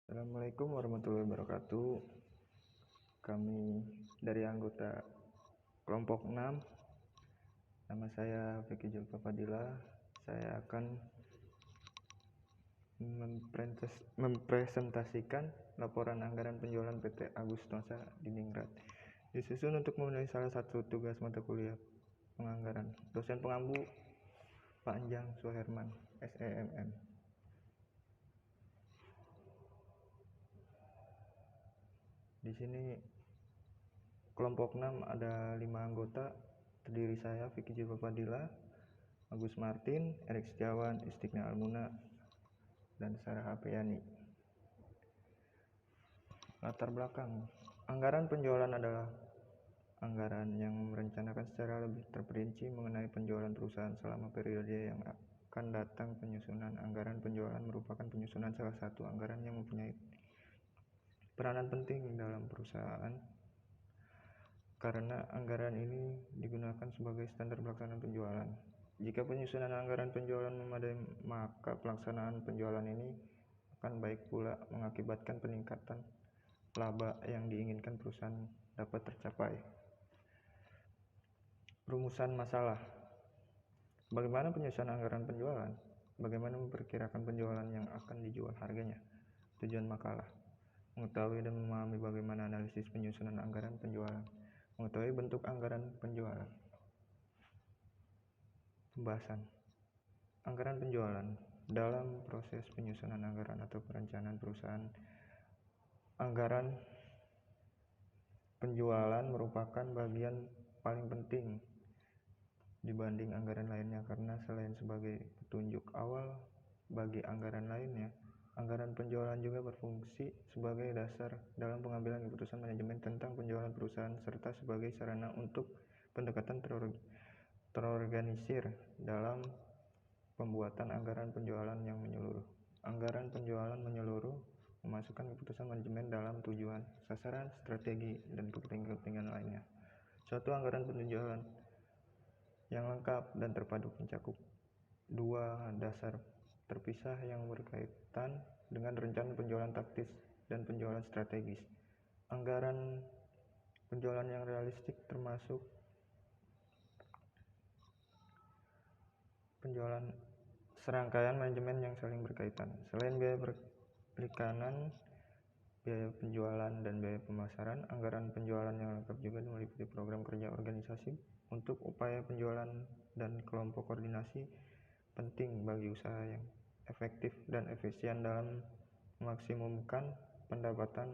Assalamualaikum warahmatullahi wabarakatuh. Kami dari anggota kelompok 6. Nama saya Vicky Julfa Fadila. Saya akan mempresentasikan laporan anggaran penjualan PT Agus Nosa di Ningrat. Disusun untuk memenuhi salah satu tugas mata kuliah penganggaran. Dosen pengampu Pak Anjang Suherman, SEMM. Di sini kelompok 6 ada 5 anggota, terdiri saya, Vicky Julfa Fadila, Agus Martin, Erik Setiawan, Istiqna Almuna, dan Sarah Apriani. Latar belakang anggaran penjualan adalah anggaran yang merencanakan secara lebih terperinci mengenai penjualan perusahaan selama periode yang akan datang. Penyusunan anggaran penjualan merupakan penyusunan salah satu anggaran yang mempunyai peranan penting dalam perusahaan, karena anggaran ini digunakan sebagai standar pelaksanaan penjualan. Jika penyusunan anggaran penjualan memadai, maka pelaksanaan penjualan ini akan baik pula, mengakibatkan peningkatan laba yang diinginkan perusahaan dapat tercapai. Rumusan masalah. Bagaimana penyusunan anggaran penjualan? Bagaimana memperkirakan penjualan yang akan dijual harganya? Tujuan makalah. Mengetahui dan memahami bagaimana analisis penyusunan anggaran penjualan. Mengetahui bentuk anggaran penjualan. Pembahasan anggaran penjualan. Dalam proses penyusunan anggaran atau perencanaan perusahaan, anggaran penjualan merupakan bagian paling penting dibanding anggaran lainnya, karena selain sebagai petunjuk awal bagi anggaran lainnya, anggaran penjualan juga berfungsi sebagai dasar dalam pengambilan keputusan manajemen tentang penjualan perusahaan, serta sebagai sarana untuk pendekatan terorganisir dalam pembuatan anggaran penjualan yang menyeluruh. Anggaran penjualan menyeluruh memasukkan keputusan manajemen dalam tujuan, sasaran, strategi, dan kepentingan lainnya. Suatu anggaran penjualan yang lengkap dan terpadu mencakup dua dasar terpisah yang berkaitan dengan rencana penjualan taktis dan penjualan strategis. Anggaran penjualan yang realistik termasuk penjualan serangkaian manajemen yang saling berkaitan. Selain biaya perikanan, biaya penjualan, dan biaya pemasaran, anggaran penjualan yang lengkap juga meliputi program kerja organisasi untuk upaya penjualan dan kelompok koordinasi penting bagi usaha yang efektif dan efisien dalam memaksimumkan pendapatan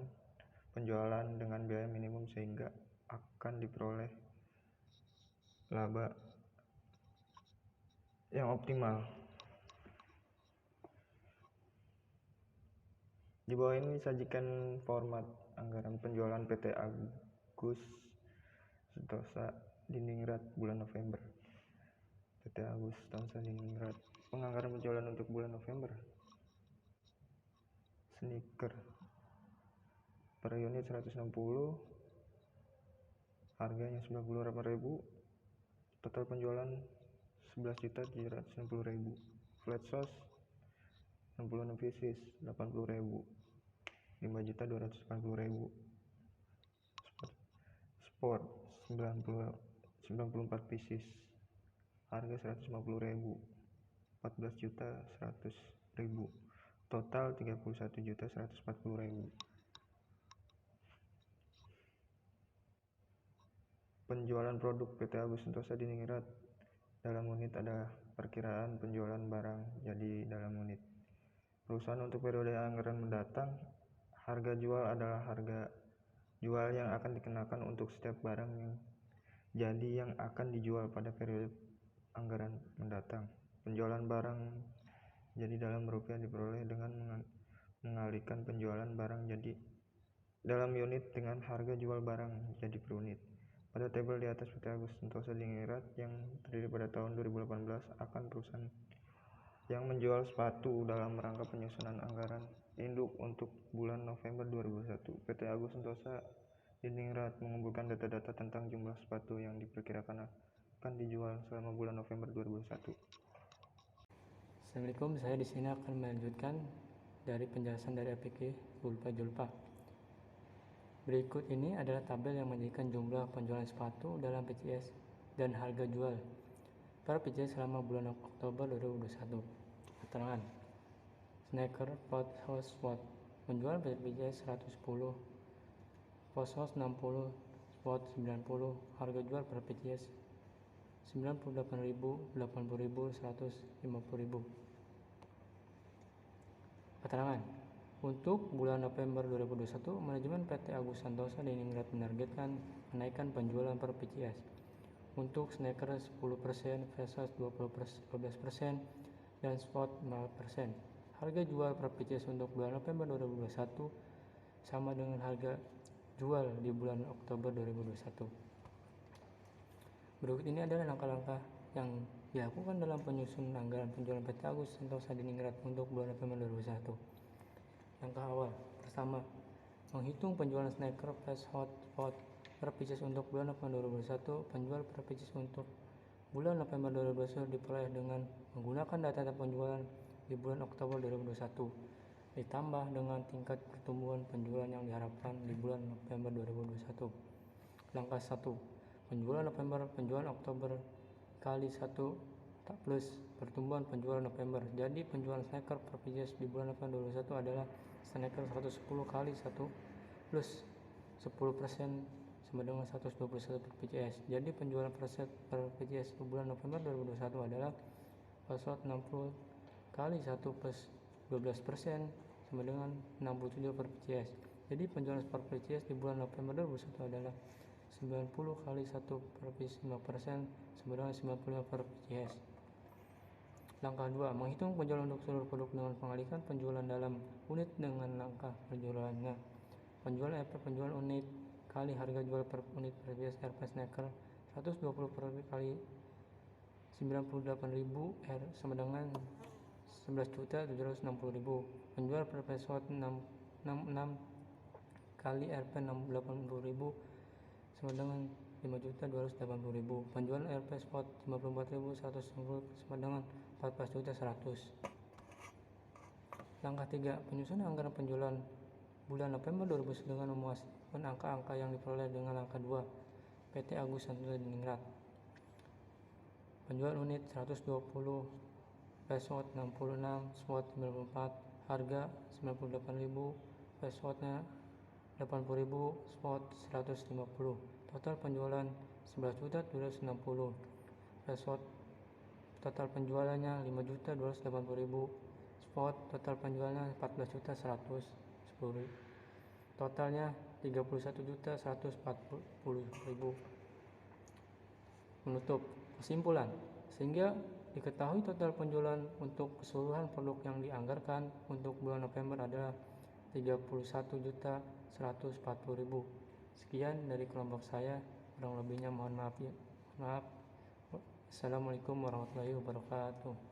penjualan dengan biaya minimum sehingga akan diperoleh laba yang optimal. Di bawah ini disajikan format anggaran penjualan PT Agus Nosa di Ningrat bulan November. PT Agus Nosa di Ningrat. Penganggaran penjualan untuk bulan November. Sneaker per unit 160, harganya 98.000. Total penjualan 11.760.000. Flat sauce 66 pieces 80.000. 5.280.000. Sport 94 pieces, harga 150.000. 14.100.000. Total 31.140.000. Penjualan produk PT Agus Nosa di Ningrat. Dalam unit ada perkiraan penjualan barang jadi dalam unit perusahaan untuk periode anggaran mendatang. Harga jual adalah harga jual yang akan dikenakan untuk setiap barang yang jadi yang akan dijual pada periode anggaran mendatang. Penjualan barang jadi dalam rupiah diperoleh dengan mengalihkan penjualan barang jadi dalam unit dengan harga jual barang jadi per unit. Pada tabel di atas, PT Agus Nosa di Ningrat yang terdiri pada tahun 2018 akan perusahaan yang menjual sepatu dalam rangka penyusunan anggaran induk untuk bulan November 2021. PT Agus Nosa di Ningrat mengumpulkan data-data tentang jumlah sepatu yang diperkirakan akan dijual selama bulan November 2021. Assalamualaikum, saya di sini akan melanjutkan dari penjelasan dari APK Julpa. Berikut ini adalah tabel yang menjadikan jumlah penjualan sepatu dalam PCS dan harga jual per PCS selama bulan Oktober 2021. Keterangan: Sneaker Pot House Spot penjualan per PCS 110, Post House 60, Spot 90, harga jual per PCS 98.000, 80.000, 150.000. Keterangan: untuk bulan November 2021, manajemen PT Agus Santosa di Ningrat menargetkan kenaikan penjualan per PCS untuk sneaker 10%, Versace 12%, dan Sport 5%. Harga jual per PCS untuk bulan November 2021 sama dengan harga jual di bulan Oktober 2021. Berikut ini adalah langkah-langkah yang dilakukan dalam penyusunan anggaran penjualan PT Agus Santosa di Ningrat untuk bulan November 2021. Langkah awal: pertama, menghitung penjualan sneaker Flash Hot Spot per PCS untuk bulan November 2021. Penjual per PCS untuk bulan November 2021 diperoleh dengan menggunakan data penjualan di bulan Oktober 2021 ditambah dengan tingkat pertumbuhan penjualan yang diharapkan di bulan November 2021. Langkah 1, penjualan November penjualan Oktober kali 1 tak plus pertumbuhan penjualan November. Jadi penjualan sneaker per PCS di bulan November 2021 adalah sneaker 110 kali 1 plus 10% sama dengan 121 per PCS. Jadi penjualan per set per PCS di bulan November 2021 adalah password 60 kali 1 plus 12% sama dengan 67 per PCS. Jadi penjualan per PCS di bulan November 2021 adalah 90 kali 1 per 5% sama dengan 95 per PCS. Langkah 2, menghitung penjualan untuk seluruh produk dengan mengalihkan penjualan dalam unit dengan langkah penjualannya. Penjualan RP penjualan unit kali harga jual per unit per PCS RP sneaker 120 per kali 98.000 R sama dengan 11.760.000. Penjual per pesawat 66 kali RP 80.000 sama dengan 5.280.000. Penjualan RP spot 54.190 sama dengan 14.100. Langkah 3, penyusunan anggaran penjualan bulan November 2021 dengan memuaskan angka-angka yang diperoleh dengan langkah 2 PT Agus Santosa di Ningrat. Penjualan unit 120, pesawat 66, spot 94, harga 98.000, pesawatnya 80.000, spot 150. Total penjualan 11.260. Pesawat total penjualannya 5.280.000. Spot total penjualannya 14.110. Totalnya 31.140.000. Menutup kesimpulan, sehingga diketahui total penjualan untuk keseluruhan produk yang dianggarkan untuk bulan November adalah 31.140.000. Sekian dari kelompok saya, kurang lebihnya mohon maaf ya. Maaf. Assalamualaikum warahmatullahi wabarakatuh.